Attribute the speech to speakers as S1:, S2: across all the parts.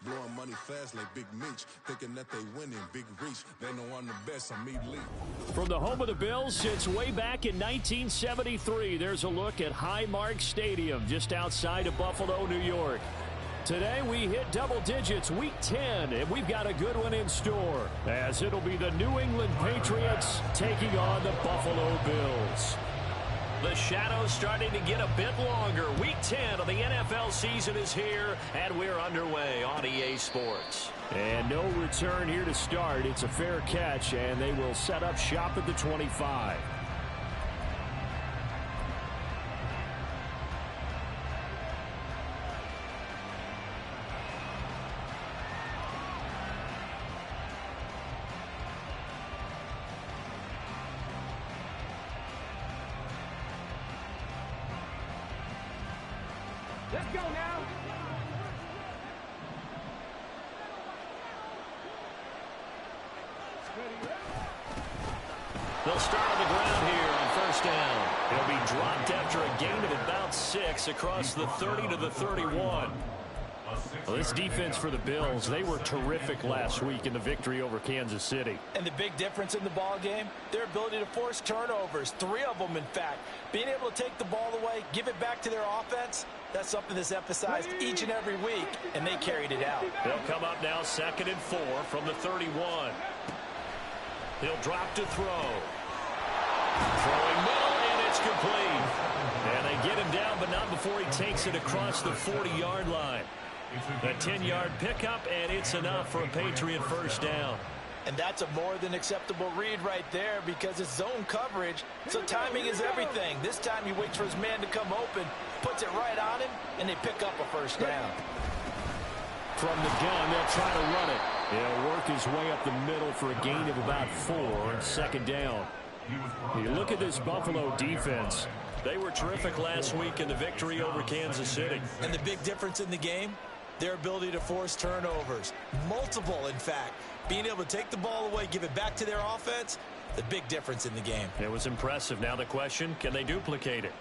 S1: Blowing money fast like Big Meech. Thinking that they winning, big reach. They know I'm the best, I'm elite.
S2: From the home of the Bills since way back in 1973, there's a look at Highmark Stadium just outside of Buffalo, New York. Today we hit double digits, week 10, and we've got a good one in store, as it'll be the New England Patriots taking on the Buffalo Bills. The shadow's starting to get a bit longer. Week 10 of the NFL season is here, and we're underway on EA Sports. And no return here to start. It's a fair catch, and they will set up shop at the 25.
S3: Let's go now.
S2: They'll start on the ground here on first down. He'll be dropped after a gain of about 6 across the 30 to the 31. Well, this defense for the Bills, they were terrific last week in the victory over Kansas City.
S4: And the big difference in the ball game, their ability to force turnovers, 3 of them in fact. Being able to take the ball away, give it back to their offense, that's something that's emphasized each and every week, and they carried it out.
S2: They'll come up now 2nd and 4 from the 31. He'll drop to throw. Throwing middle, and it's complete. And they get him down, but not before he takes it across the 40-yard line. A 10-yard pickup, and it's enough for a Patriot first down.
S4: And that's a more than acceptable read right there because it's zone coverage, so timing is everything. This time he waits for his man to come open, puts it right on him, and they pick up a first down.
S2: From the gun, they'll try to run it. He'll work his way up the middle for a gain of about 4 on 2nd down. You look at this Buffalo defense. They were terrific last week in the victory over Kansas City.
S4: And the big difference in the game, their ability to force turnovers. Multiple, in fact. Being able to take the ball away, give it back to their offense, the big difference in the game.
S2: It was impressive. Now the question, can they duplicate it?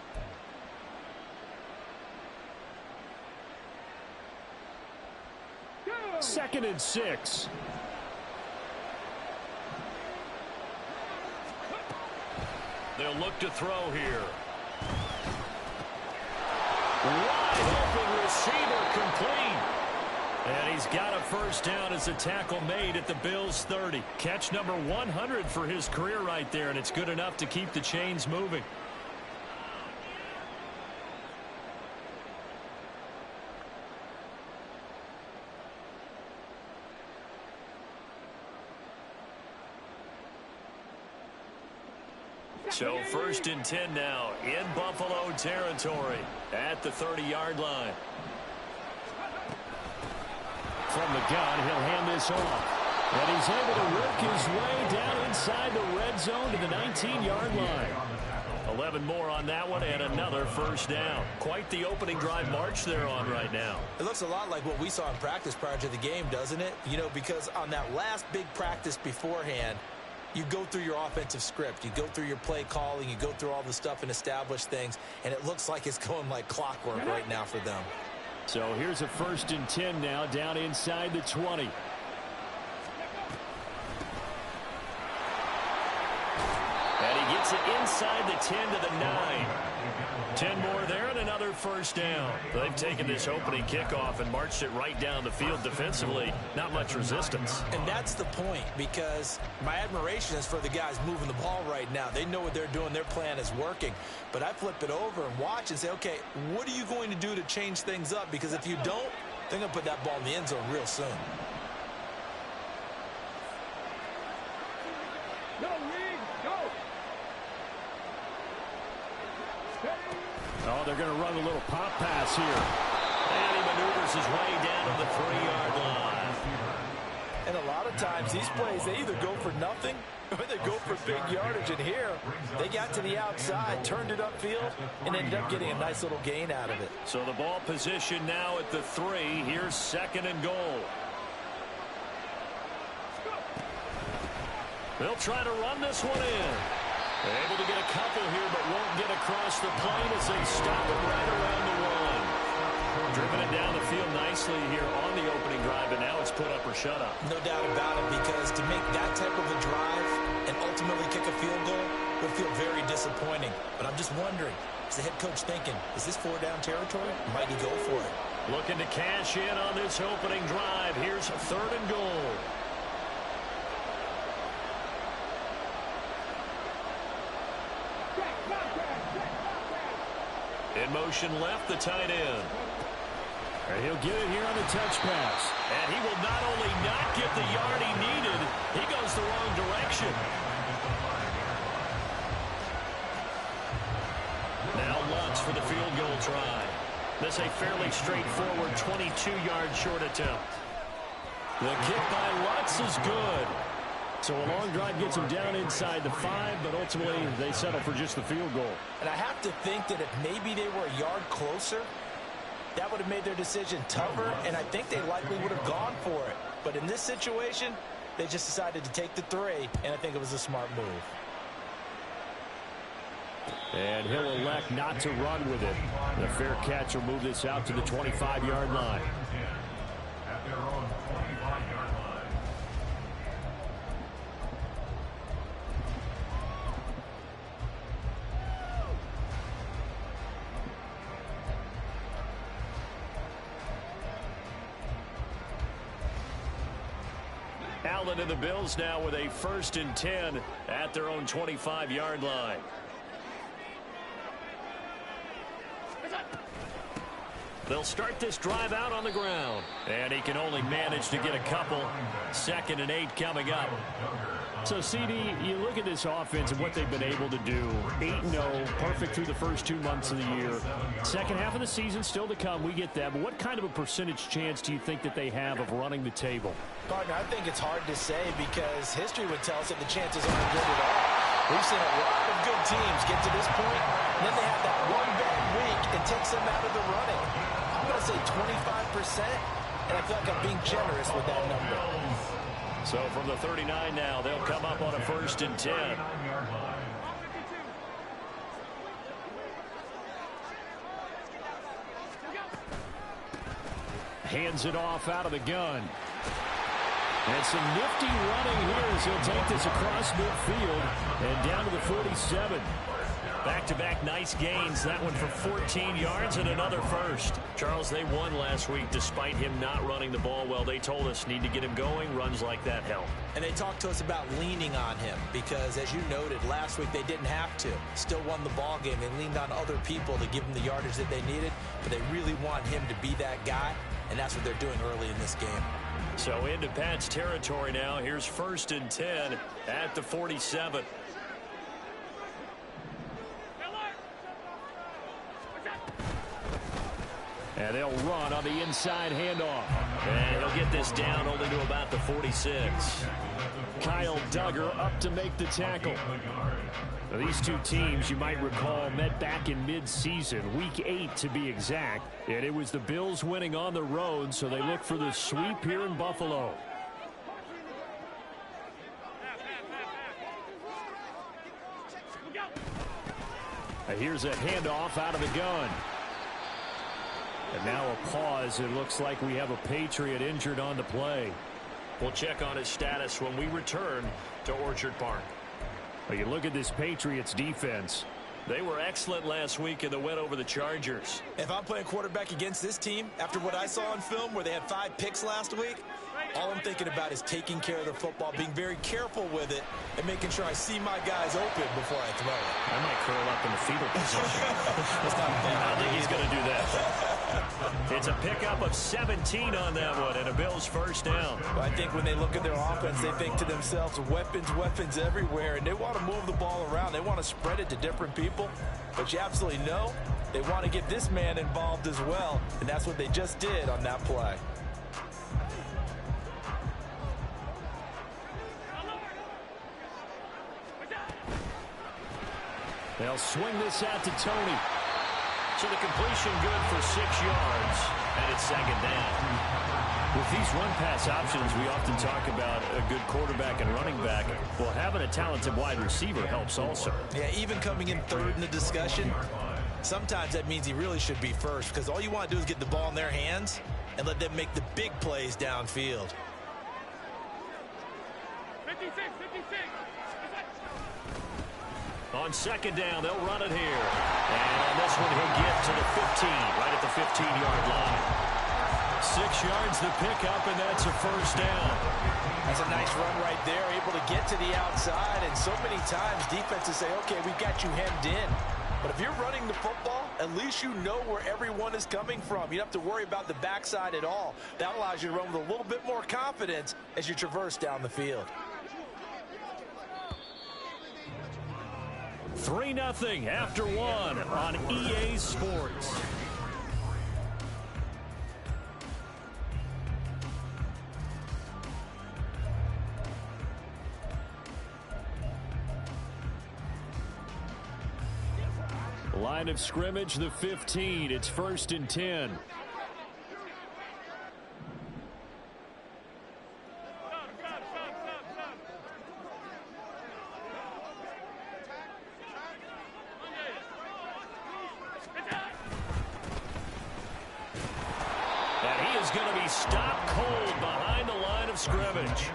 S2: Second and 6. They'll look to throw here. Wide open receiver complete. And he's got a first down as a tackle made at the Bills' 30. Catch number 100 for his career right there, and it's good enough to keep the chains moving. So 1st and 10 now in Buffalo territory at the 30-yard line. From the gun, he'll hand this off. And he's able to work his way down inside the red zone to the 19-yard line. 11 more on that one and another first down. Quite the opening drive march they're on right now.
S4: It looks a lot like what we saw in practice prior to the game, doesn't it? You know, because on that last big practice beforehand, you go through your offensive script. You go through your play calling. You go through all the stuff and establish things. And it looks like it's going like clockwork right now for them.
S2: So here's a 1st and 10 now down inside the 20. And he gets it inside the 10 to the 9. 10 more there and another first down. They've taken this opening kickoff and marched it right down the field defensively. Not much resistance.
S4: And that's the point, because my admiration is for the guys moving the ball right now. They know what they're doing. Their plan is working. But I flip it over and watch and say, okay, what are you going to do to change things up? Because if you don't, they're going to put that ball in the end zone real soon.
S3: Go, Reed, go.
S2: Oh, they're going to run a little pop pass here. And he maneuvers his way down to the 3-yard line.
S4: And a lot of times these plays, they either go for nothing or they go for big yardage. And here, they got to the outside, turned it upfield, and ended up getting a nice little gain out of it.
S2: So the ball position now at the 3. Here's 2nd and goal. They'll try to run this one in. Able to get a couple here, but won't get across the plane as they stop it right around the 1. Driven it down the field nicely here on the opening drive shutout.
S4: No doubt about it, because to make that type of a drive and ultimately kick a field goal would feel very disappointing. But I'm just wondering, is the head coach thinking, is this 4-down territory? Might he go for it?
S2: Looking to cash in on this opening drive. Here's 3rd and goal. In motion left, the tight end. And he'll get it here on the touch pass. And he will not only not get the yard he needed, he goes the wrong direction. Now Lutz for the field goal try. This a fairly straightforward 22-yard short attempt. The kick by Lutz is good. So a long drive gets him down inside the 5, but ultimately they settle for just the field goal.
S4: And I have to think that if maybe they were a yard closer, that would have made their decision tougher, and I think they likely would have gone for it. But in this situation, they just decided to take the 3, and I think it was a smart move.
S2: And he'll elect not to run with it. The fair catch will move this out to the 25-yard line. Allen and the Bills now with a 1st and 10 at their own 25-yard line. They'll start this drive out on the ground. And he can only manage to get a couple. 2nd and 8 coming up. So, CD, you look at this offense and what they've been able to do. 8-0, perfect through the first 2 months of the year. Second half of the season still to come. We get that. But what kind of a percentage chance do you think that they have of running the table?
S4: Partner, I think it's hard to say because history would tell us that the chances aren't good at all. We've seen a lot of good teams get to this point, and then they have that one bad week and takes them out of the running. I'm going to say 25%, and I feel like I'm being generous with that number.
S2: So from the 39 now, they'll come up on a 1st and 10. Hands it off out of the gun. And some nifty running here as he'll take this across midfield and down to the 47. Back-to-back nice gains. That one for 14 yards and another first. Charles, they won last week despite him not running the ball well. They told us need to get him going. Runs like that help.
S4: And they talked to us about leaning on him because, as you noted, last week they didn't have to. Still won the ball game. They leaned on other people to give them the yardage that they needed, but they really want him to be that guy, and that's what they're doing early in this game.
S2: So into Pat's territory now. Here's 1st and 10 at the 47. And they'll run on the inside handoff. And he'll get this down only to about the 46. Kyle Duggar up to make the tackle. Now, these two teams, you might recall, met back in mid-season, week 8 to be exact. And it was the Bills winning on the road, so they look for the sweep here in Buffalo. Now, here's a handoff out of the gun. And now a pause. It looks like we have a Patriot injured on the play. We'll check on his status when we return to Orchard Park. Well, you look at this Patriots defense. They were excellent last week in the win over the Chargers.
S4: If I'm playing quarterback against this team, after what I saw on film where they had 5 picks last week, all I'm thinking about is taking care of the football, being very careful with it, and making sure I see my guys open before I throw it.
S2: I might curl up in the fetal position.
S4: That's not bad.
S2: I don't think he's going to do that. It's a pickup of 17 on that one, and a Bills first down.
S4: Well, I think when they look at their offense, they think to themselves, weapons, weapons everywhere, and they want to move the ball around. They want to spread it to different people, but you absolutely know they want to get this man involved as well, and that's what they just did on that play.
S2: They'll swing this out to Tony. So the completion good for 6 yards, and it's 2nd down. With these run-pass options, we often talk about a good quarterback and running back. Well, having a talented wide receiver helps also.
S4: Yeah, even coming in 3rd in the discussion, sometimes that means he really should be first because all you want to do is get the ball in their hands and let them make the big plays downfield.
S3: 56, 56.
S2: On second down, they'll run it here. And on this one, he'll get to the 15, right at the 15-yard line. 6 yards the pickup, and that's a first down.
S4: That's a nice run right there, able to get to the outside. And so many times defenses say, okay, we've got you hemmed in. But if you're running the football, at least you know where everyone is coming from. You don't have to worry about the backside at all. That allows you to run with a little bit more confidence as you traverse down the field.
S2: 3-0 after 1 on EA Sports. Line of scrimmage, the 15. It's 1st and 10. And he is going to be stopped cold behind the line of scrimmage.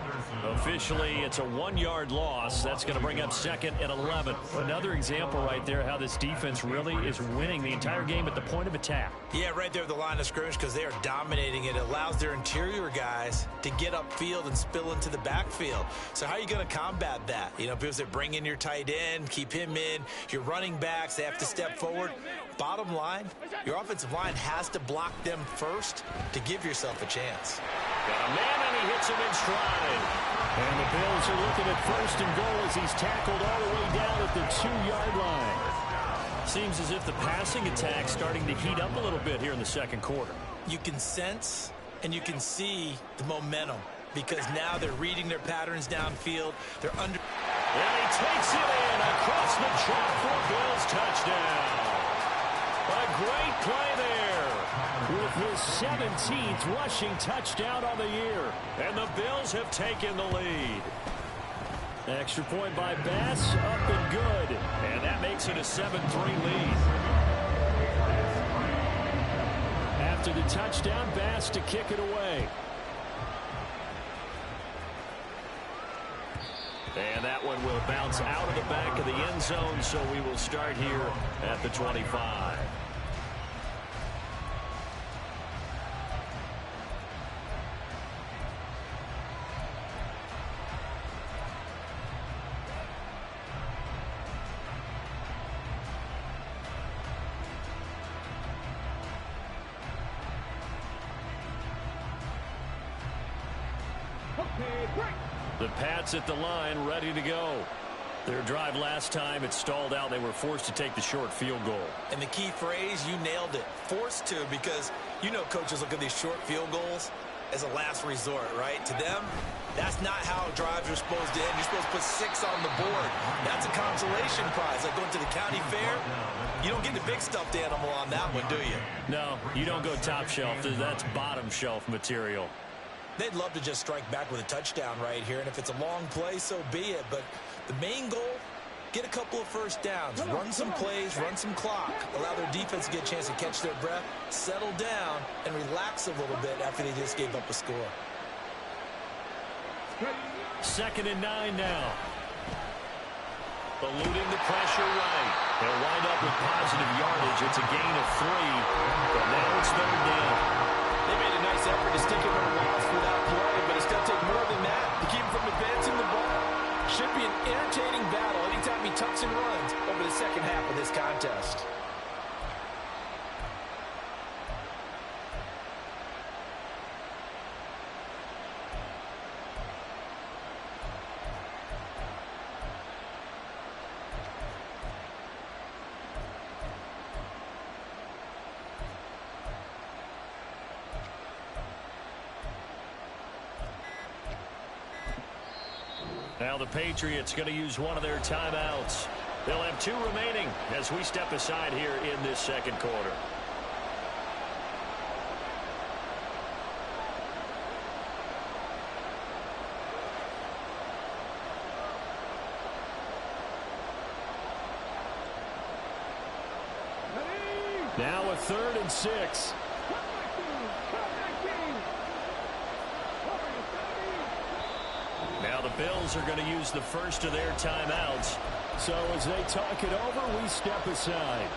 S2: Officially, it's a 1-yard loss. That's going to bring up 2nd and 11. Another example right there how this defense really is winning the entire game at the point of attack.
S4: Yeah, right there at the line of scrimmage because they are dominating it. It allows their interior guys to get upfield and spill into the backfield. So how are you going to combat that? You know, because they bring in your tight end, keep him in. Your running backs, they have to step forward. Bottom line, your offensive line has to block them first to give yourself a chance.
S2: Got a man, and he hits him in stride. And the Bills are looking at 1st and goal as he's tackled all the way down at the 2-yard line. Seems as if the passing attack's starting to heat up a little bit here in the second quarter.
S4: You can sense and you can see the momentum because now they're reading their patterns downfield. They're under.
S2: And he takes it in across the chalk for Bills touchdown. A great play there with his 17th rushing touchdown on the year. And the Bills have taken the lead. Extra point by Bass, up and good. And that makes it a 7-3 lead. After the touchdown, Bass to kick it away. And that one will bounce out of the back of the end zone, so we will start here at the 25. The Pats at the line, ready to go. Their drive last time, it stalled out. They were forced to take the short field goal.
S4: And the key phrase, you nailed it. Forced to, because you know coaches look at these short field goals as a last resort, right? To them, that's not how drives are supposed to end. You're supposed to put 6 on the board. That's a consolation prize. Like going to the county fair, you don't get the big stuffed animal on that one, do you?
S2: No, you don't go top shelf. That's bottom shelf material.
S4: They'd love to just strike back with a touchdown right here, and if it's a long play, so be it. But the main goal, get a couple of first downs, run some plays, run some clock, allow their defense to get a chance to catch their breath, settle down, and relax a little bit after they just gave up a score.
S2: 2nd and 9 now. Eluding the pressure right. They'll wind up with positive yardage. It's a gain of 3, but now it's 3rd down.
S4: They made a nice effort to stick him in a loss for that play, but it's going to take more than that to keep him from advancing the ball. Should be an entertaining battle anytime he tucks and runs over the second half of this contest.
S2: Now the Patriots going to use one of their timeouts. They'll have 2 remaining as we step aside here in this second quarter. Now a 3rd and 6. Now the Bills are going to use the first of their timeouts. So as they talk it over, we step aside.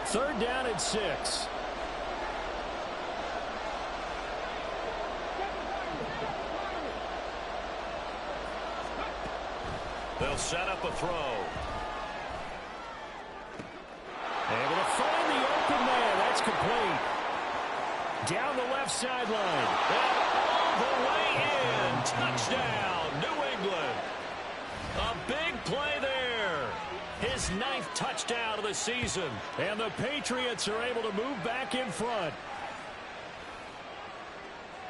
S2: Third down and 6. They'll set up a throw. Able to find the open man. That's complete. Down the left sideline. And all the way in. Touchdown, New England. A big play there. His 9th touchdown of the season. And the Patriots are able to move back in front.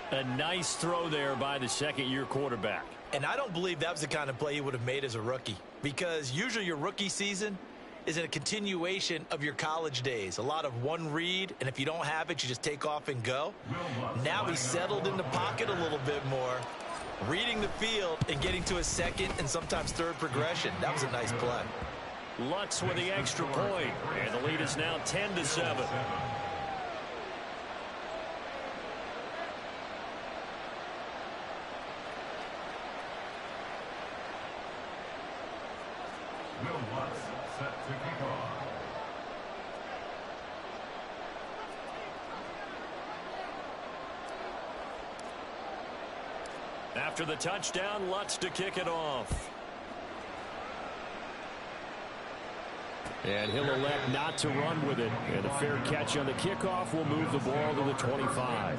S2: A nice throw there by the second-year quarterback.
S4: And I don't believe that was the kind of play he would have made as a rookie, because usually your rookie season is a continuation of your college days. A lot of one read, and if you don't have it, you just take off and go. Now he's settled in the pocket a little bit more, reading the field and getting to a second and sometimes third progression. That was a nice play.
S2: Lutz with the extra point, and the lead is now 10-7.
S5: Will Lutz set to kick off.
S2: After the touchdown, Lutz to kick it off. And he'll elect not to run with it. And a fair catch on the kickoff will move the ball to the 25.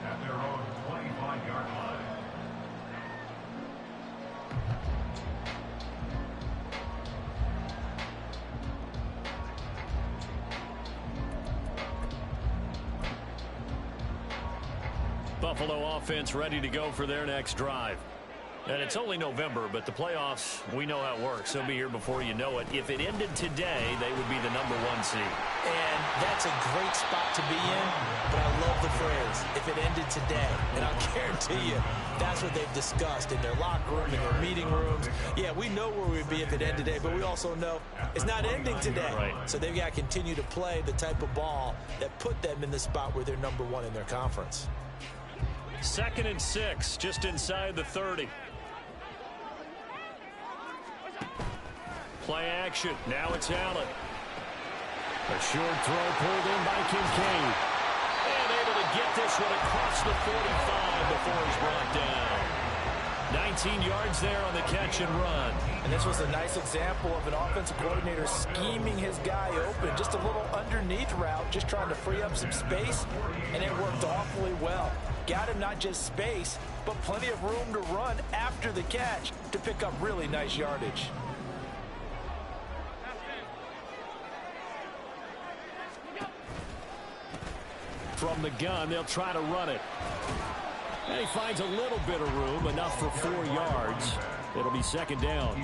S5: At their own 25-yard line.
S2: Buffalo offense ready to go for their next drive. And it's only November, but the playoffs, we know how it works. They'll be here before you know it. If it ended today, they would be the #1 seed.
S4: And that's a great spot to be in, but I love the phrase, if it ended today. And I'll guarantee you, that's what they've discussed in their locker room, in their meeting rooms. Yeah, we know where we'd be if it ended today, but we also know it's not ending today.
S2: Right.
S4: So they've got to continue to play the type of ball that put them in the spot where they're #1 in their conference.
S2: 2nd and 6, just inside the 30. Play action. Now it's Allen. A short throw pulled in by Kincaid. And able to get this one across the 45 before he's brought down. 19 yards there on the catch and run.
S4: And this was a nice example of an offensive coordinator scheming his guy open. Just a little underneath route, just trying to free up some space, and it worked awfully well. Got him not just space, but plenty of room to run after the catch to pick up really nice yardage.
S2: From the gun, they'll try to run it. And he finds a little bit of room, enough for 4 yards. It'll be 2nd down.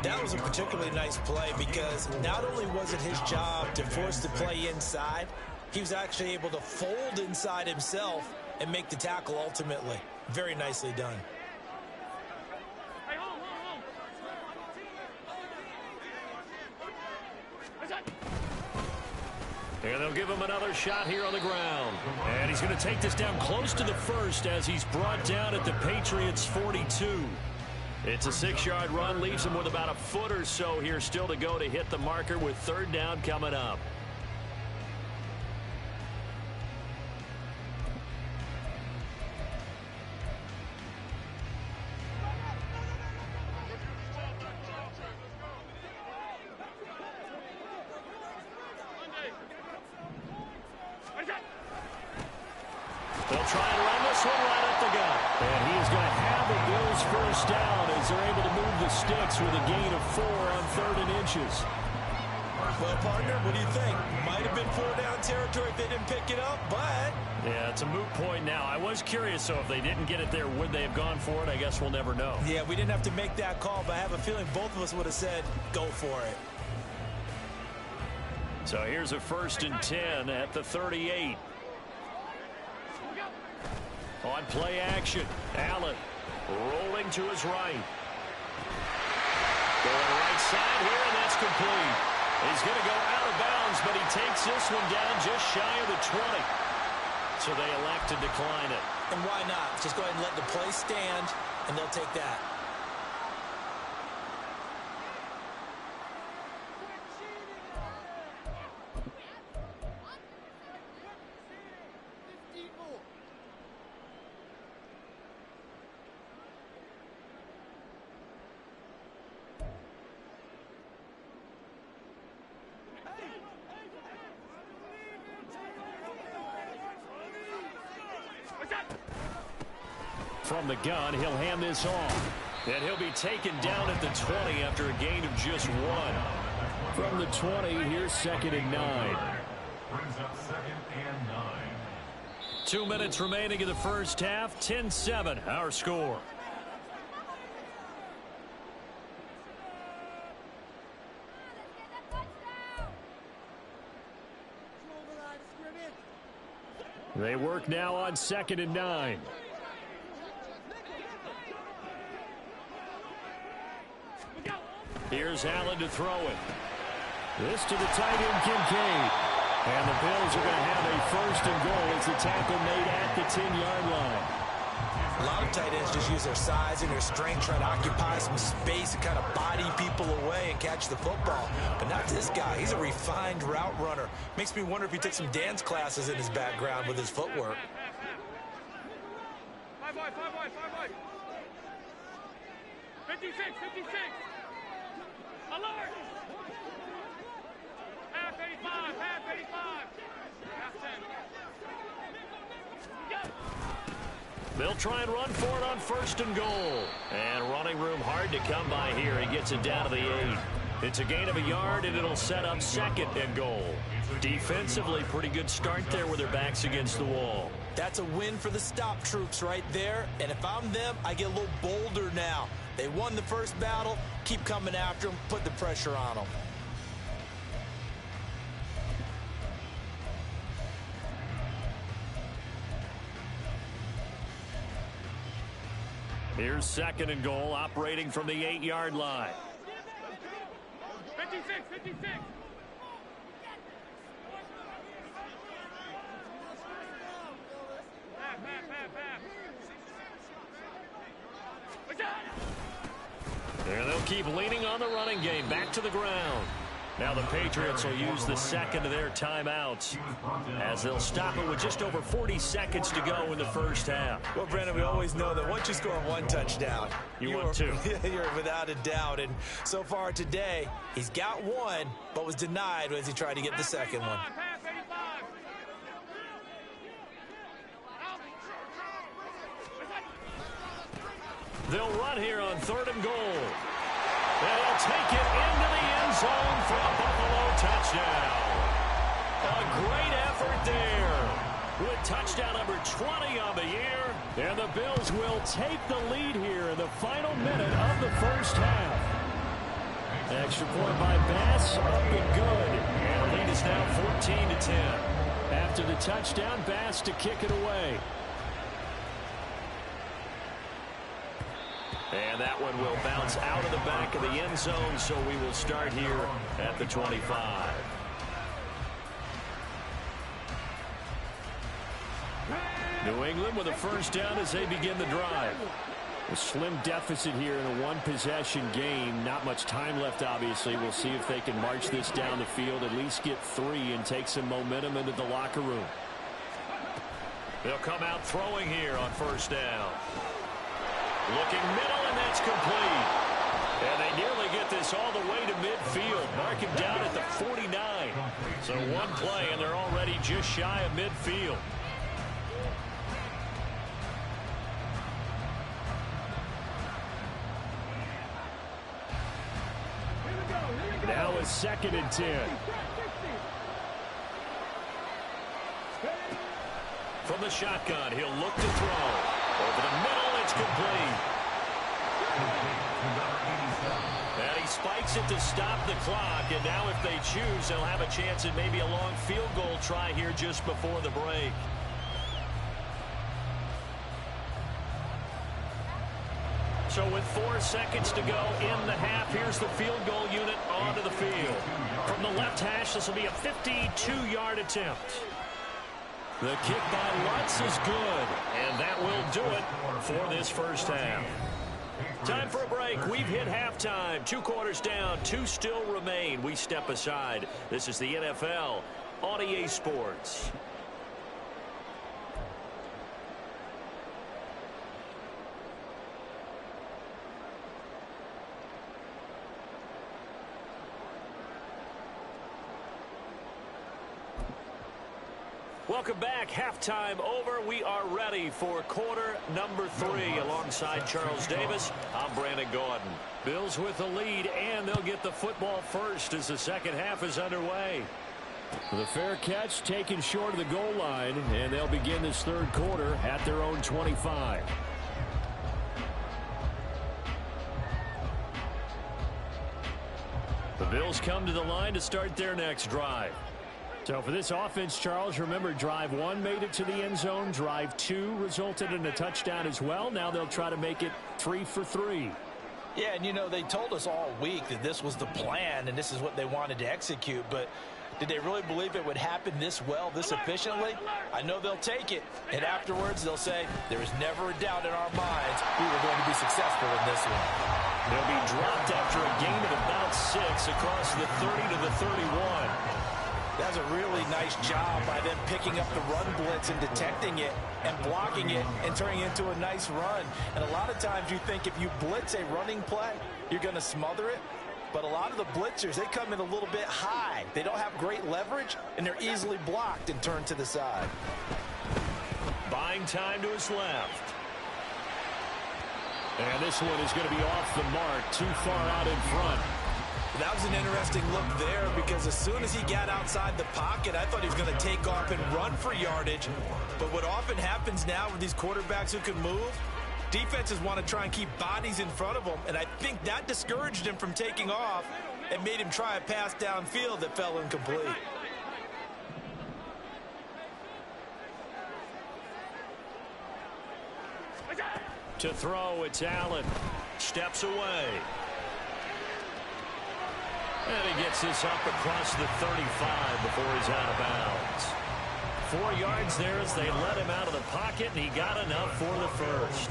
S4: That was a particularly nice play because not only was it his job to force the play inside, he was actually able to fold inside himself and make the tackle ultimately. Very nicely done.
S2: And they'll give him another shot here on the ground. And he's going to take this down close to the first as he's brought down at the Patriots' 42. It's a 6-yard run, leaves him with about a foot or so here still to go to hit the marker with 3rd down coming up. They'll try and run this one right up the gut. And he is going to have the Bills' first down as they're able to move the sticks with a gain of 4 on 3rd and inches.
S4: Well, partner, what do you think? Might have been 4-down territory if they didn't pick it up, but...
S2: Yeah, it's a moot point now. I was curious, so if they didn't get it there, would they have gone for it? I guess we'll never know.
S4: Yeah, we didn't have to make that call, but I have a feeling both of us would have said, go for it.
S2: So here's a 1st and 10 at the 38. On play action, Allen rolling to his right. Going right side here, and that's complete. He's going to go out of bounds, but he takes this one down just shy of the 20. So they elect to decline it.
S4: And why not? Just go ahead and let the play stand, and they'll take that.
S2: From the gun, he'll hand this off. And he'll be taken down at the 20 after a gain of just 1. From the 20, here's 2nd and 9.
S5: Brings up 2nd and 9.
S2: 2 minutes remaining in the first half. 10-7, our score. They work now on 2nd and 9. Here's Allen to throw it. This to the tight end, Kincaid. And the Bills are going to have a 1st and goal as the tackle made at the 10-yard line.
S4: A lot of tight ends just use their size and their strength, trying to occupy some space and kind of body people away and catch the football. But not this guy. He's a refined route runner. Makes me wonder if he took some dance classes in his background with his footwork.
S3: 5 wide, 5 wide, 5 wide. 56, 56. Alert! Half 85, half 85. Half 10.
S2: They'll try and run for it on 1st and goal. And running room hard to come by here. He gets it down to the 8. It's a gain of a yard, and it'll set up 2nd and goal. Defensively, pretty good start there with their backs against the wall.
S4: That's a win for the stop troops right there. And if I'm them, I get a little bolder now. They won the first battle. Keep coming after them. Put the pressure on them.
S2: Here's 2nd and goal, operating from the 8-yard line.
S3: 56, 56. Half, half, half, half.
S2: There they'll keep leaning on the running game. Back to the ground. Now the Patriots will use the 2nd of their timeouts as they'll stop it with just over 40 seconds to go in the first half.
S4: Well, Brandon, we always know that once you score 1 touchdown,
S2: you want 2.
S4: You're without a doubt. And so far today, he's got 1, but was denied as he tried to get the 2nd one.
S3: Half 85.
S2: They'll run here on 3rd and goal. And they'll take it into the end zone for a Buffalo touchdown. A great effort there with touchdown number 20 on the year. And the Bills will take the lead here in the final minute of the first half. Extra point by Bass, up and good. And the lead is now 14-10. After the touchdown, Bass to kick it away. And that one will bounce out of the back of the end zone, so we will start here at the 25. New England with a first down as they begin the drive. A slim deficit here in a one-possession game. Not much time left, obviously. We'll see if they can march this down the field, at least get 3 and take some momentum into the locker room. They'll come out throwing here on first down. Looking middle, and that's complete. And they nearly get this all the way to midfield. Mark him down at the 49. So one play, and they're already just shy of midfield. Now a 2nd and 10. From the shotgun, he'll look to throw. Over the middle, it's complete. And he spikes it to stop the clock. And now if they choose, they'll have a chance at maybe a long field goal try here just before the break. So with 4 seconds to go in the half, here's the field goal unit onto the field. From the left hash, this will be a 52-yard attempt. The kick by Lutz is good, and that will do it for this first half. Time for a break. We've hit halftime. 2 quarters down, 2 still remain. We step aside. This is the NFL on EA Sports. Welcome back. Halftime over. We are ready for quarter number 3. Alongside Charles Davis, I'm Brandon Gordon. Bills with the lead, and they'll get the football first as the second half is underway. The fair catch taken short of the goal line, and they'll begin this third quarter at their own 25. The Bills come to the line to start their next drive. So for this offense, Charles, remember drive 1 made it to the end zone. Drive 2 resulted in a touchdown as well. Now they'll try to make it 3 for 3.
S4: Yeah, and you know, they told us all week that this was the plan and this is what they wanted to execute, but did they really believe it would happen this well, this efficiently? I know they'll take it, and afterwards they'll say, there was never a doubt in our minds we were going to be successful in this one.
S2: They'll be dropped after a gain of about 6 across the 30 to the 31.
S4: That's a really nice job by them picking up the run blitz and detecting it and blocking it and turning it into a nice run. And a lot of times you think if you blitz a running play, you're going to smother it. But a lot of the blitzers, they come in a little bit high. They don't have great leverage, and they're easily blocked and turned to the side.
S2: Buying time to his left. And this one is going to be off the mark, too far out in front.
S4: That was an interesting look there because as soon as he got outside the pocket, I thought he was going to take off and run for yardage. But what often happens now with these quarterbacks who can move, defenses want to try and keep bodies in front of them, and I think that discouraged him from taking off and made him try a pass downfield that fell incomplete.
S2: To throw, it's Allen. Steps away. And he gets this up across the 35 before he's out of bounds. 4 yards there as they let him out of the pocket, and he got enough for the first.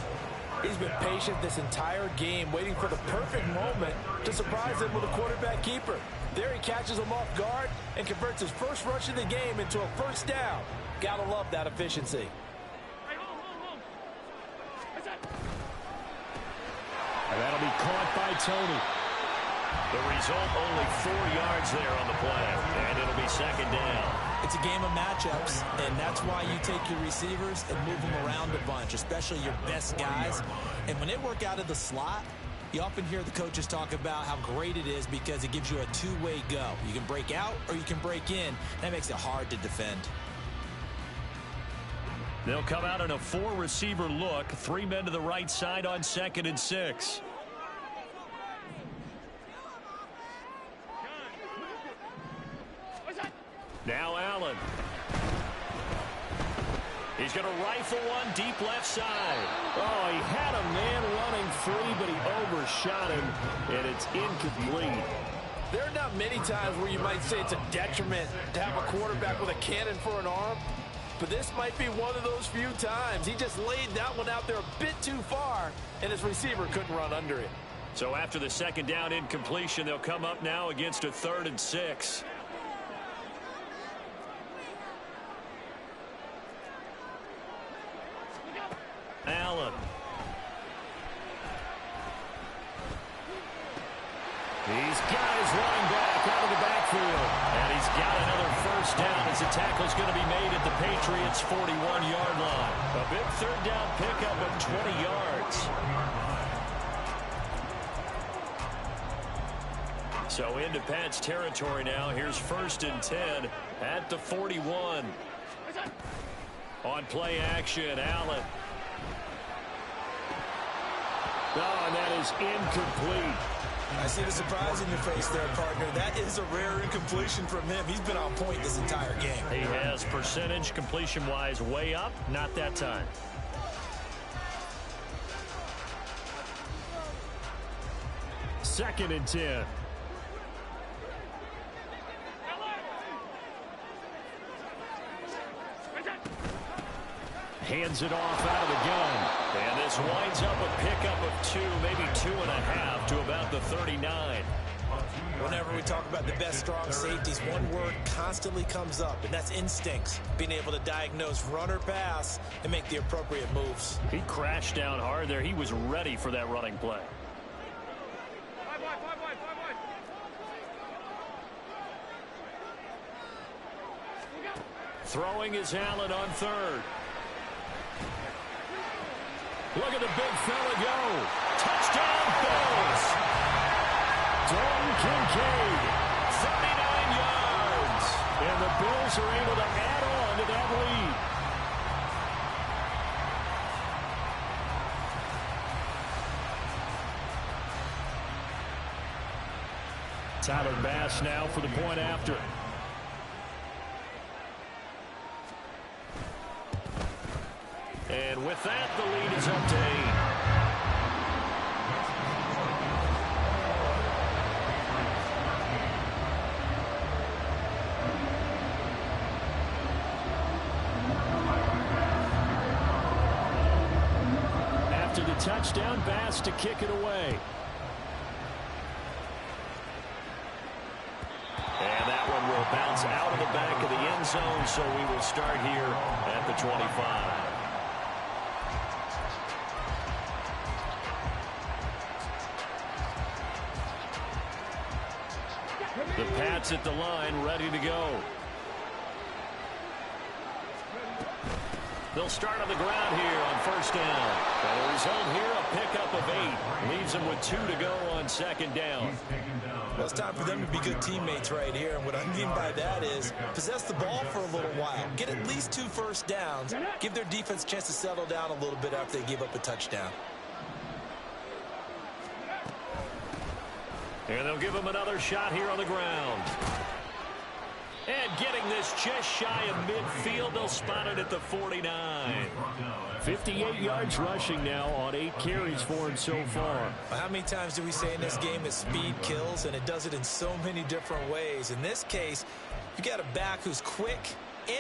S4: He's been patient this entire game, waiting for the perfect moment to surprise them with a quarterback keeper. There he catches him off guard and converts his first rush of the game into a first down. Gotta love that efficiency.
S2: And that'll be caught by Tony. The result, only 4 yards there on the play, and it'll be second down.
S4: It's a game of matchups, and that's why you take your receivers and move them around a bunch, especially your best guys. And when they work out of the slot, you often hear the coaches talk about how great it is because it gives you a two-way go. You can break out or you can break in. That makes it hard to defend.
S2: They'll come out in a 4-receiver look. 3 men to the right side on 2nd and 6. Now Allen. He's going to rifle one deep left side. Oh, he had a man running free, but he overshot him, and it's incomplete.
S4: There are not many times where you might say it's a detriment to have a quarterback with a cannon for an arm, but this might be one of those few times. He just laid that one out there a bit too far, and his receiver couldn't run under it.
S2: So after the second down incompletion, they'll come up now against a 3rd and 6. Allen. He's got his running back out of the backfield. And he's got another first down as the tackle's going to be made at the Patriots' 41-yard line. A big third down pickup of 20 yards. So into Pat's territory now. Here's 1st and 10 at the 41. On play action, Allen. Oh, and that is incomplete.
S4: I see the surprise in your face there, partner. That is a rare incompletion from him. He's been on point this entire game.
S2: He has percentage completion-wise way up. Not that time. Second and 10. Hands it off out of the gun. And this winds up a pickup of 2, maybe 2.5 to about the 39.
S4: Whenever we talk about the best strong safeties, one word constantly comes up, and that's instincts. Being able to diagnose run or pass and make the appropriate moves.
S2: He crashed down hard there. He was ready for that running play.
S3: Five wide.
S2: Throwing is Allen on 3rd. Look at the big fella go. Touchdown, Bills. Dalton Kincaid, 39 yards. And the Bills are able to add on to that lead. Tyler Bass now for the point after. And with that, the lead is up to 8. After the touchdown, Bass to kick it away. And that one will bounce out of the back of the end zone, so we will start here at the 25. The Pats at the line, ready to go. They'll start on the ground here on 1st down. And the result here, a pickup of 8. Leaves them with 2 to go on 2nd down.
S4: Well, it's time for them to be good teammates right here. And what I mean by that is possess the ball for a little while. Get at least 2 first downs. Give their defense a chance to settle down a little bit after they give up a touchdown.
S2: And they'll give him another shot here on the ground. And getting this just shy of midfield, they'll spot it at the 49. 58 yards rushing now on 8 carries for him so far.
S4: How many times do we say in this game that speed kills, and it does it in so many different ways? In this case, you got a back who's quick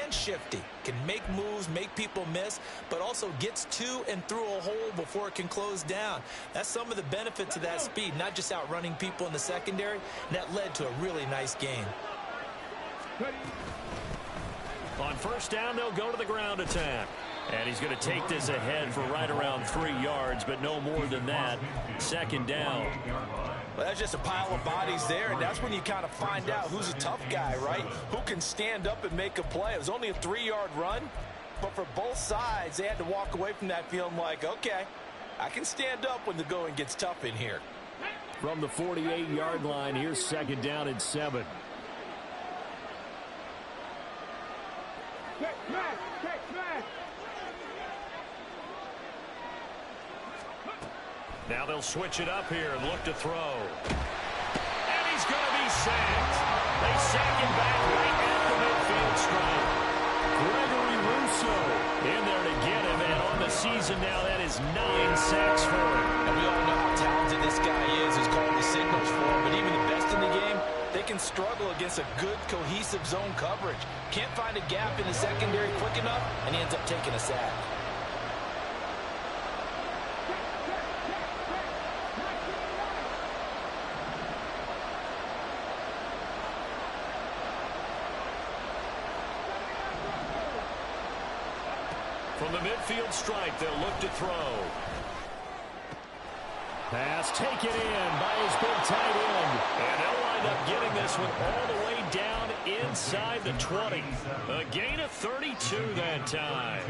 S4: and shifty, can make moves, make people miss, but also gets to and through a hole before it can close down. That's some of the benefits of that speed, not just outrunning people in the secondary, and that led to a really nice game.
S2: On 1st down, they'll go to the ground attack. And he's going to take this ahead for right around 3 yards, but no more than that. 2nd down.
S4: Well, that's just a pile of bodies there, and that's when you kind of find out who's a tough guy, right? Who can stand up and make a play. It was only a 3-yard run, but for both sides, they had to walk away from that feeling like, okay, I can stand up when the going gets tough in here.
S2: From the 48-yard line, here's 2nd down and 7. Now they'll switch it up here and look to throw. And he's going to be sacked. They sack him back right at the midfield stripe. Gregory Rousseau in there to get him. And on the season now, that is 9 sacks for him.
S4: And we all know how talented this guy is, who's calling the signals for him. But even the best in the game, they can struggle against a good, cohesive zone coverage. Can't find a gap in the secondary quick enough, and he ends up taking a sack.
S2: From the midfield stripe, they'll look to throw. Pass taken in by his big tight end. And they'll wind up getting this one all the way down inside the 20. A gain of 32 that time.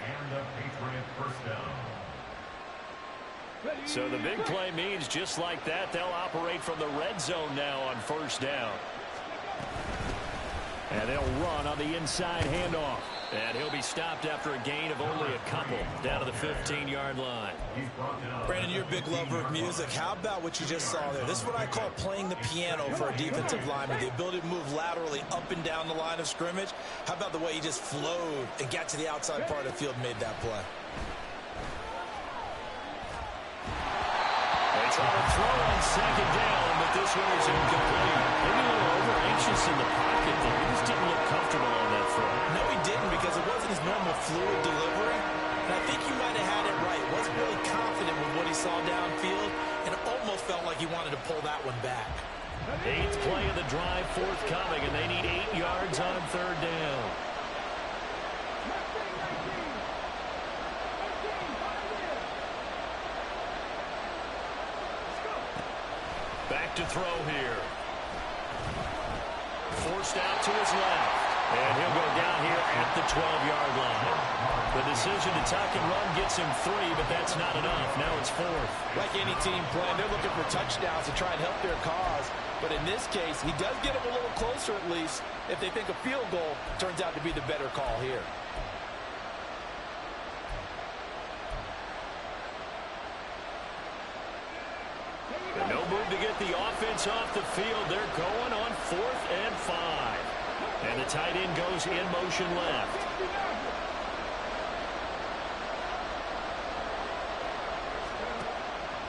S5: And a Patriot 1st down.
S2: So the big play means just like that, they'll operate from the red zone now on first down. And they'll run on the inside handoff. And he'll be stopped after a gain of only a couple down to the 15-yard line.
S4: Brandon, you're a big lover of music. How about what you just saw there? This is what I call playing the piano for a defensive lineman. The ability to move laterally up and down the line of scrimmage. How about the way he just flowed and got to the outside part of the field and made that play?
S2: They try to throw on second down, but this one is incomplete. Maybe a little over-anxious in the pocket there. He just didn't look comfortable on that throw.
S4: No, he didn't, because it wasn't his normal fluid delivery. And I think you might have had it right. Wasn't really confident with what he saw downfield, and it almost felt like he wanted to pull that one back.
S2: 8th play of the drive forthcoming, and they need 8 yards on third down. Back to throw here. Forced out to his left. And he'll go down here at the 12-yard line. The decision to tuck and run gets him 3, but that's not enough. Now it's 4th.
S6: Like any team playing, they're looking for touchdowns to try and help their cause. But in this case, he does get them a little closer at least if they think a field goal turns out to be the better call here.
S2: And no move to get the offense off the field. They're going on 4th and 5. And the tight end goes in motion left.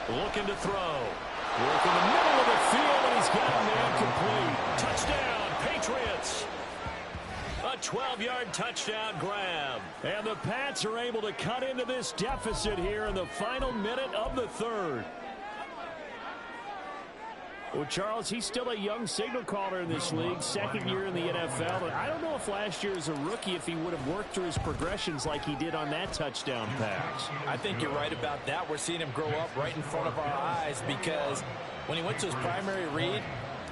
S2: Looking to throw. Work in the middle of the field, and he's got him there complete. Touchdown, Patriots. A 12-yard touchdown grab. And the Pats are able to cut into this deficit here in the final minute of the third. Well, Charles, he's still a young signal caller in this league, second year in the NFL. And I don't know if last year as a rookie, if he would have worked through his progressions like he did on that touchdown pass.
S6: I think you're right about that. We're seeing him grow up right in front of our eyes, because when he went to his primary read,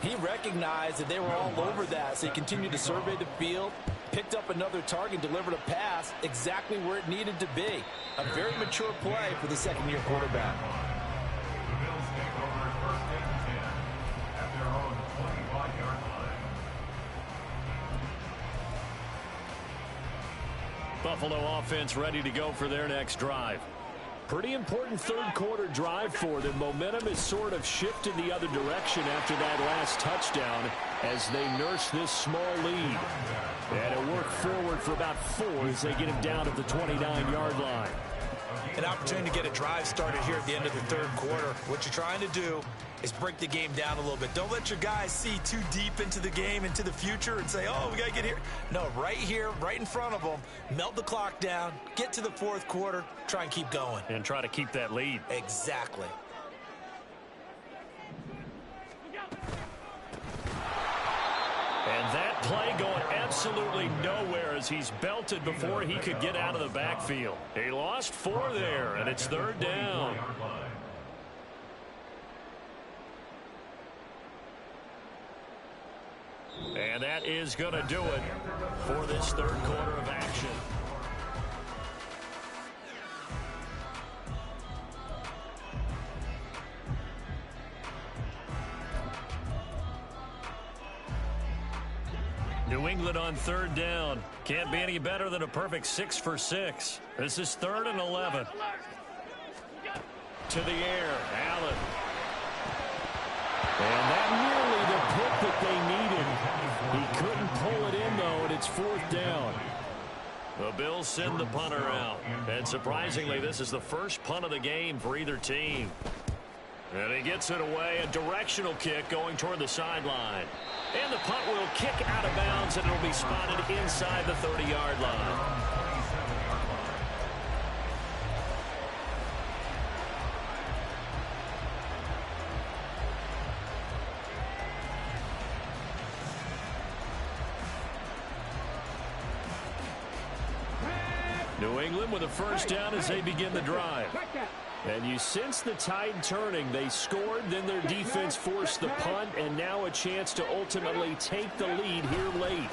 S6: he recognized that they were all over that. So he continued to survey the field, picked up another target, delivered a pass exactly where it needed to be. A very mature play for the second-year quarterback.
S2: Buffalo offense ready to go for their next drive. Pretty important third quarter drive for them. Momentum has sort of shifted the other direction after that last touchdown as they nurse this small lead. And it'll work forward for about 4 as they get him down at the 29-yard line.
S4: An opportunity to get a drive started here at the end of the third quarter. What you're trying to do is break the game down a little bit. Don't let your guys see too deep into the game, into the future, and say, oh, we got to get here. No, right here, right in front of them, melt the clock down, get to the fourth quarter, try and keep going.
S2: And try to keep that lead.
S4: Exactly.
S2: And that play going absolutely nowhere as he's belted before he could get out of the backfield. He lost 4 there, and it's third down. And that is going to do it for this third quarter of action. New England on third down. Can't be any better than a perfect 6 for 6. This is 3rd and 11. To the air, Allen. And that nearly the pick that they needed. He couldn't pull it in, though, and it's 4th down. The Bills send the punter out. And surprisingly, this is the first punt of the game for either team. And he gets it away, a directional kick going toward the sideline. And the punt will kick out of bounds, and it'll be spotted inside the 30-yard line. New England with a first down as they begin the drive. And you sense the tide turning. They scored, then their defense forced the punt, and now a chance to ultimately take the lead here late.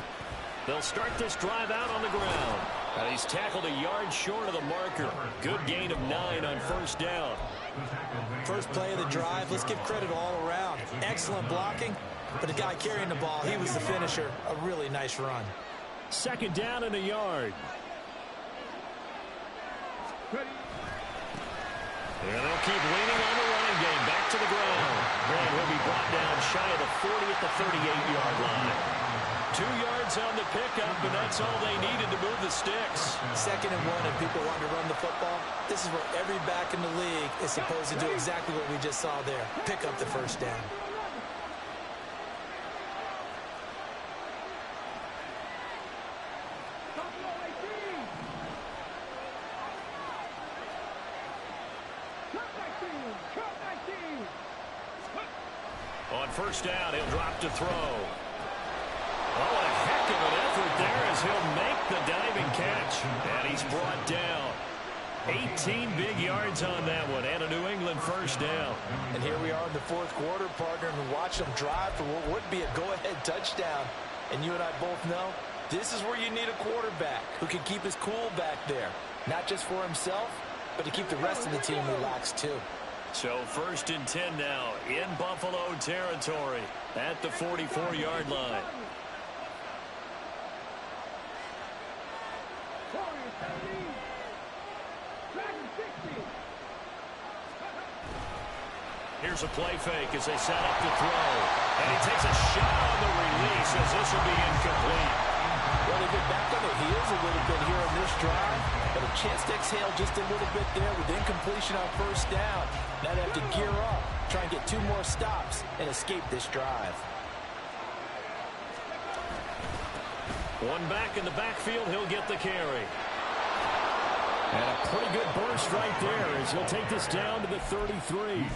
S2: They'll start this drive out on the ground. And he's tackled a yard short of the marker. Good gain of 9 on first down.
S4: First play of the drive, let's give credit all around. Excellent blocking, but the guy carrying the ball, he was the finisher. A really nice run.
S2: Second down and a yard. And they'll keep leaning on the running game. Back to the ground. And he'll be brought down shy of the 40 at the 38-yard line. 2 yards on the pickup, and that's all they needed to move the sticks.
S4: 2nd and 1, and people want to run the football. This is where every back in the league is supposed to do exactly what we just saw there. Pick up the first down.
S2: On first down, he'll drop to throw. Oh, a heck of an effort there as he'll make the diving catch. And he's brought down. 18 big yards on that one, and a New England first down.
S4: And here we are in the 4th quarter, partner, and watch them drive for what would be a go-ahead touchdown. And you and I both know this is where you need a quarterback who can keep his cool back there. Not just for himself, but to keep the rest of the team relaxed too.
S2: So 1st and 10 now in Buffalo territory at the 44-yard line. Here's a play fake as they set up to throw. And he takes a shot on the release as this will be incomplete.
S6: Well, they've been back on their heels a little bit here on this drive, but a chance to exhale just a little bit there with incompletion on first down. Now they have to gear up, try and get 2 more stops, and escape this drive.
S2: One back in the backfield, he'll get the carry. And a pretty good burst right there as he'll take this down to the 33.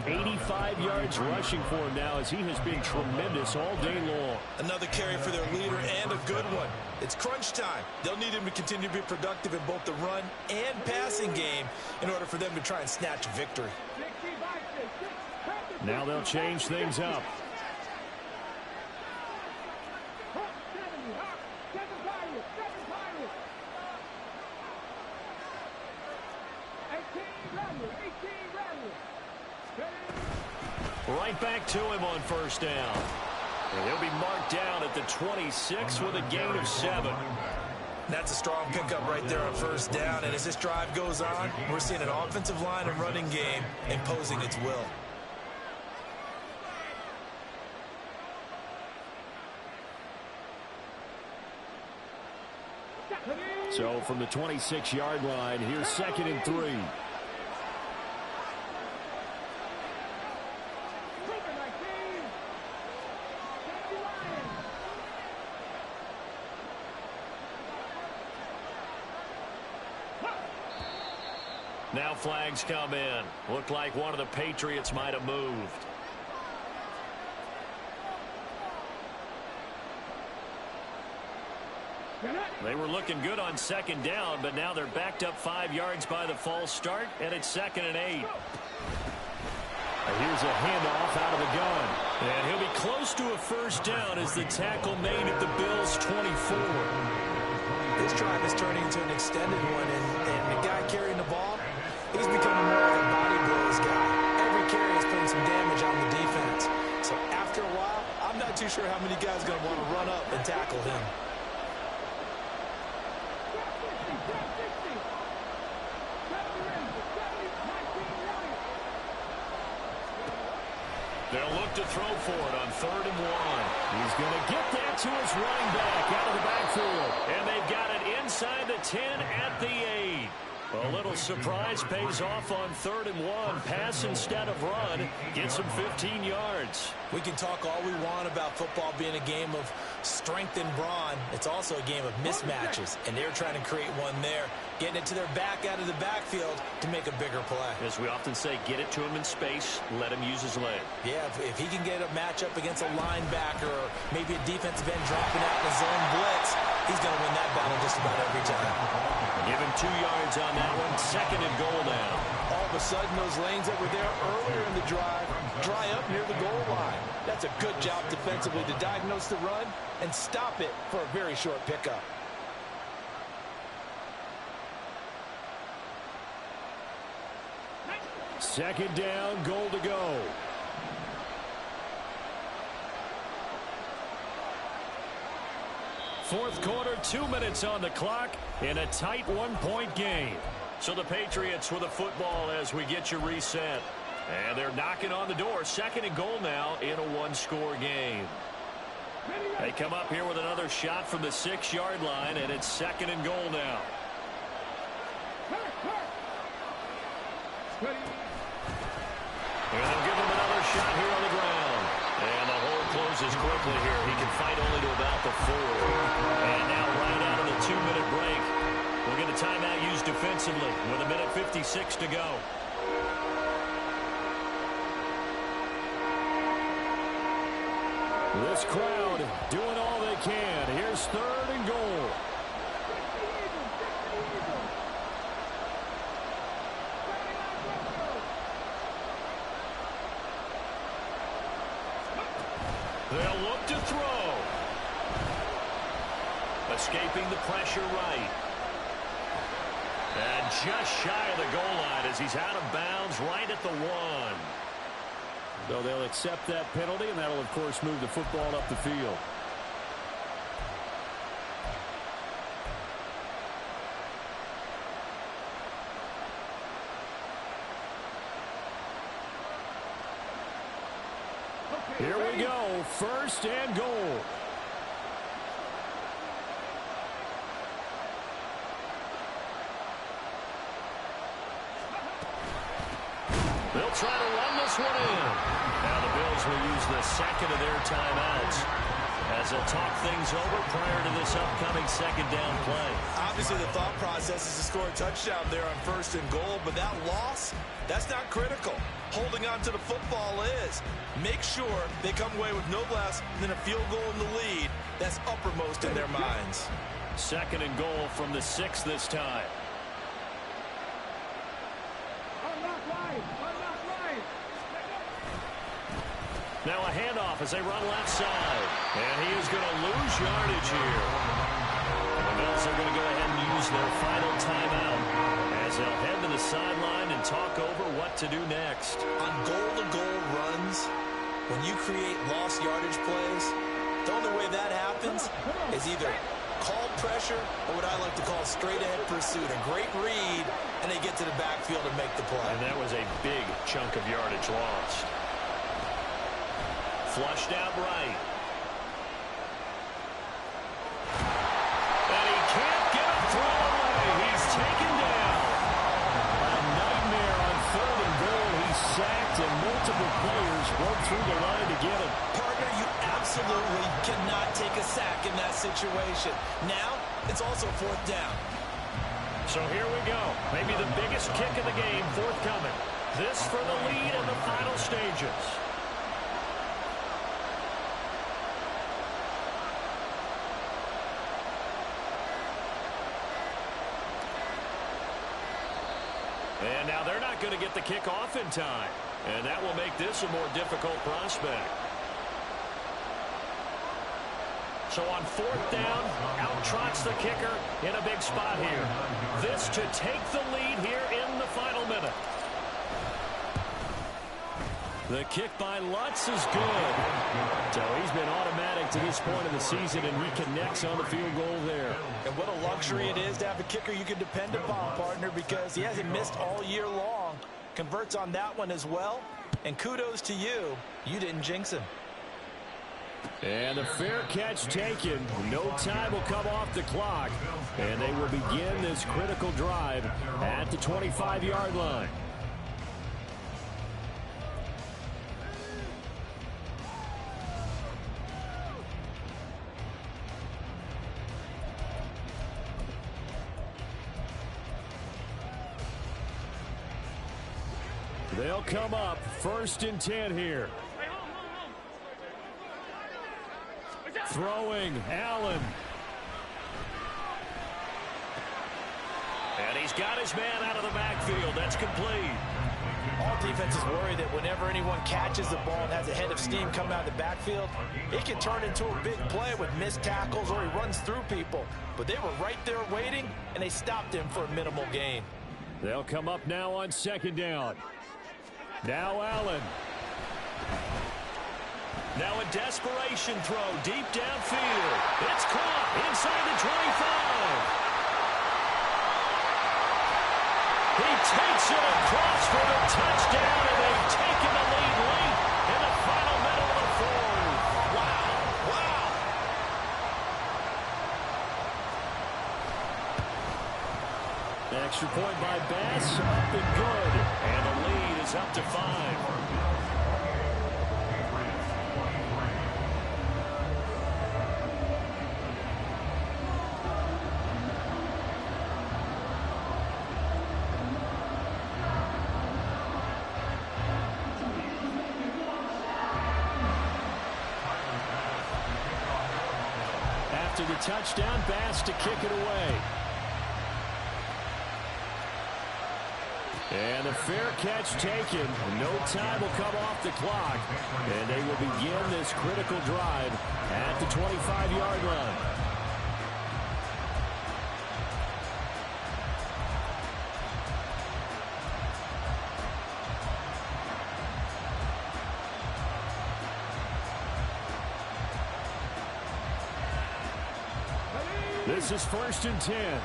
S2: 85 yards rushing for him now as he has been tremendous all day long.
S4: Another carry for their leader and a good one. It's crunch time. They'll need him to continue to be productive in both the run and passing game in order for them to try and snatch a victory.
S2: Now they'll change things up. Right back to him on first down. And he'll be marked down at the 26 with a gain of 7.
S4: That's a strong pickup right there on first down. And as this drive goes on, we're seeing an offensive line and running game imposing its will.
S2: So from the 26-yard line, here's 2nd and 3. Now flags come in. Looked like one of the Patriots might have moved. They were looking good on 2nd down, but now they're backed up 5 yards by the false start, and it's 2nd and 8. And here's a handoff out of the gun. And he'll be close to a first down as the tackle made at the Bills' 24.
S4: This drive is turning into an extended one, and the guy carrying the ball, he's becoming more of a body blows guy. Every carry is putting some damage on the defense. So after a while, I'm not too sure how many guys are going to want to run up and tackle him.
S2: They'll look to throw for it on 3rd and 1. He's going to get that to his running back out of the backfield. And they've got it inside the 10 at the 8. A little surprise pays off on 3rd and 1. Pass instead of run. Gets him 15 yards.
S4: We can talk all we want about football being a game of strength and brawn. It's also a game of mismatches, and they're trying to create one there, getting it to their back out of the backfield to make a bigger play.
S2: As we often say, get it to him in space, let him use his leg.
S4: Yeah, if he can get a matchup against a linebacker or maybe a defensive end dropping out in a zone blitz, he's going to win that battle just about every time.
S2: Give him 2 yards on that one. 2nd and goal now.
S4: All of a sudden, those lanes that were there earlier in the drive dry up near the goal line. That's a good job defensively to diagnose the run and stop it for a very short pickup.
S2: Second down, goal to go. Fourth quarter, 2 minutes on the clock in a tight one-point game. So the Patriots with the football as we get you reset. And they're knocking on the door. Second and goal now in a one-score game. They come up here with another shot from the 6-yard line, and it's second and goal now. And they'll give him another shot here on the ground. And the hole closes quickly here. He can fight only to about the 4. And now right out of the 2-minute break, we'll get a timeout used defensively with 1:56 to go. This crowd doing all they can. Here's third and goal. They'll look to throw. Escaping the pressure right. And just shy of the goal line as he's out of bounds right at the 1. So they'll accept that penalty, and that'll, of course, move the football up the field. Here we go, first and goal. They'll try to run this one in. Now the Bills will use the second of their timeouts as they'll talk things over prior to this upcoming second down play.
S4: Obviously, the thought process is to score a touchdown there on first and goal, but that loss, that's not critical. Holding on to the football is. Make sure they come away with no less than a field goal in the lead. That's uppermost in their minds.
S2: Second and goal from the 6 this time. Now a handoff as they run left side. And he is going to lose yardage here. The Bills are going to go ahead and use their final timeout as they'll head to the sideline and talk over what to do next.
S4: On goal-to-goal runs, when you create lost yardage plays, the only way that happens is either call pressure or what I like to call straight-ahead pursuit. A great read, and they get to the backfield and make the play.
S2: And that was a big chunk of yardage lost. Flushed out right. And he can't get a throw away. He's taken down. A nightmare on third and goal. He's sacked, and multiple players broke through the line to get him.
S4: Partner, you absolutely cannot take a sack in that situation. Now, it's also fourth down.
S2: So here we go. Maybe the biggest kick of the game forthcoming. This for the lead in the final stages. And now they're not going to get the kick off in time. And that will make this a more difficult prospect. So on fourth down, out trots the kicker in a big spot here. This to take the lead here in the final minute. The kick by Lutz is good. So he's been automatic to this point of the season, and he connects on the field goal there.
S4: And what a luxury it is to have a kicker you can depend upon, partner, because he hasn't missed all year long. Converts on that one as well. And kudos to you. You didn't jinx him.
S2: And the fair catch taken. No time will come off the clock. And they will begin this critical drive at the 25-yard line. They'll come up first and 10 here. Throwing, Allen. And he's got his man out of the backfield. That's complete.
S6: All defenses worry that whenever anyone catches the ball and has a head of steam coming out of the backfield, it can turn into a big play with missed tackles or he runs through people. But they were right there waiting, and they stopped him for a minimal gain.
S2: They'll come up now on second down. Now Allen. Now a desperation throw deep downfield. It's caught inside the 25. He takes it across for the touchdown, and they've taken the lead late in the final minute of the fourth. Wow. Extra point by Bass, up and good. And the lead is up to 5. After the touchdown, Bass to kick it away. And a fair catch taken. No time will come off the clock. And they will begin this critical drive at the 25-yard line. This is 1st and 10.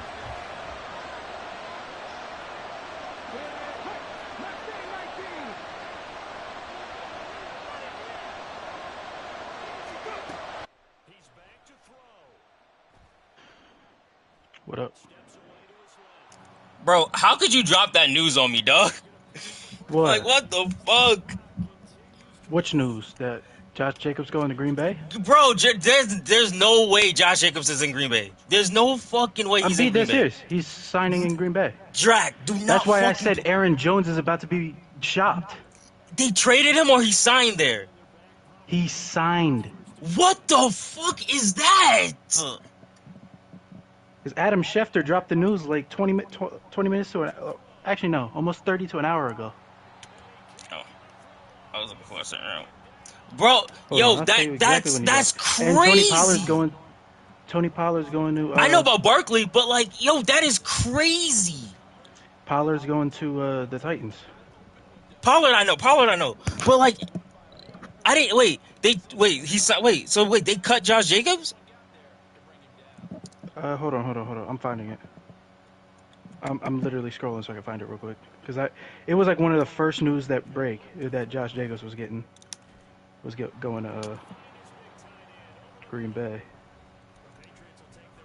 S7: What up?
S8: Bro, how could you drop that news on me, dog?
S7: What?
S8: Like, what the fuck?
S7: Which news? That Josh Jacobs going to Green Bay?
S8: Bro, there's no way Josh Jacobs is in Green Bay. There's no fucking way he's in Green Bay.
S7: Serious. He's signing in Green Bay.
S8: Drac, do not.
S7: That's why I said Aaron Jones is about to be shopped.
S8: They traded him or he signed there?
S7: He signed.
S8: What the fuck is that?
S7: Because Adam Schefter dropped the news like 20 minutes to actually no, almost 30 to an hour ago.
S8: Oh, I was looking for a certain round. Bro, that's crazy.
S7: And Tony Pollard's going to.
S8: I know about Barkley, but like, yo, that is crazy.
S7: Pollard's going to the Titans.
S8: Pollard, I know, but like, I didn't wait. They cut Josh Jacobs.
S7: Hold on. I'm finding it. I'm literally scrolling so I can find it real quick. Because it was like one of the first news that Josh Jacobs was going to Green Bay.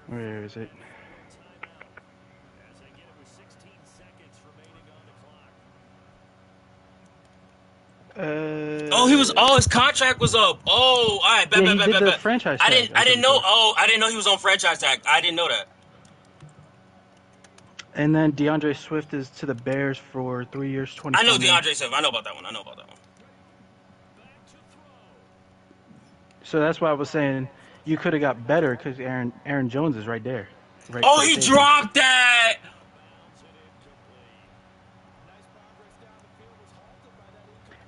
S7: Where is it?
S8: His contract was up. Oh, all right, bet.
S7: Franchise
S8: I
S7: tag,
S8: didn't know. Oh, I didn't know he was on franchise tag. I didn't know that.
S7: And then DeAndre Swift is to the Bears for 3 years, 20.
S8: I know DeAndre Swift. I know about that one.
S7: So that's why I was saying you could have got better because Aaron Jones is right there. Right.
S8: Oh, he dropped that.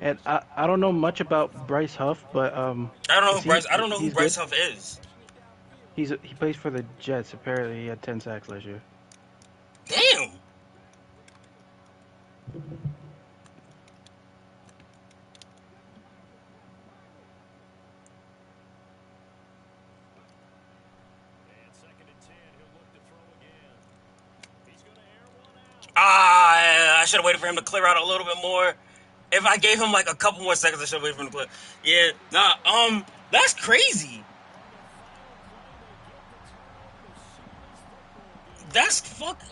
S7: And I don't know much about Bryce Huff, but
S8: I don't know who Bryce Huff is.
S7: He plays for the Jets. Apparently, he had 10 sacks last year.
S8: Damn. I should have waited for him to clear out a little bit more. If I gave him like a couple more seconds, I should have waited for him to clear. Yeah, that's crazy.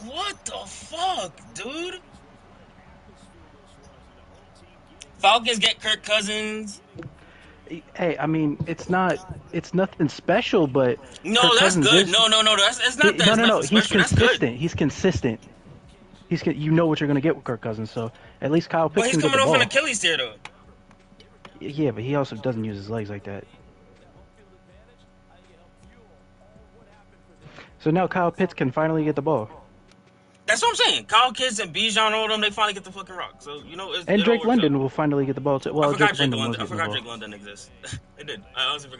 S8: What the fuck, dude? Falcons get Kirk Cousins.
S7: Hey, I mean, it's nothing special, but
S8: no,
S7: Kirk
S8: that's
S7: Cousins
S8: good. No, it's not that.
S7: No.
S8: He's
S7: consistent. He's consistent. You know what you're gonna get with Kirk Cousins, so at least Kyle Pitts can get the ball.
S8: He's coming off an Achilles tear, though.
S7: Yeah, but he also doesn't use his legs like that. So now Kyle Pitts can finally get the ball.
S8: That's what I'm saying. Kyle Pitts and Bijan, all of them, they finally get the fucking rock. So,
S7: and Drake London will finally get the ball too. Well,
S8: I forgot Drake London exists. It did. I honestly forgot.